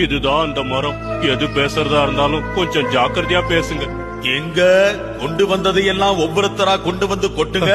இதுதான் அந்த மரம். எது பேசுறதா இருந்தாலும் கொஞ்சம் ஜாக்கிரதையா பேசுங்க. எங்க கொண்டு வந்ததை எல்லாம் ஒவ்வொருத்தரா கொண்டு வந்து கொட்டுங்க.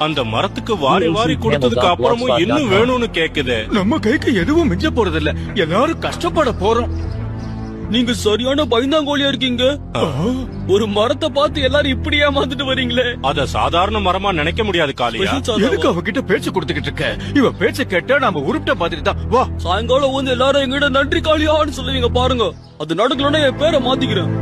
அந்த மரத்துக்கு வாரி வாரி கொடுத்ததுக்கு அப்புறமும் இன்னும் வேணும்னு கேக்குதே. நம்ம கைக்கு எதுவும் மிஞ்ச போறது இல்ல, எல்லாரும் கஷ்டப்பட போறோம். நீங்க சரியான பயந்தாங்கோலியா இருக்கீங்க. ஒரு மரத்தை பார்த்து எல்லாரும் இப்படி ஏமாந்துட்டு வரீங்களே. அத சாதாரண மரமா நினைக்க முடியாது காளியா. எதுக்கு அவகிட்ட பேச்சு கொடுத்துக்கிட்டு இருக்க? இவ பேச்ச கேட்டா நாம உருப்பிட்ட மாதிரி தான். வா, சாயங்காலம் வந்து எல்லாரும் எங்கிட்ட நன்றி காளியான்னு சொல்லுவீங்க பாருங்க. அது நடக்கலன்னா என் பேரை மாத்திக்கிறேன்.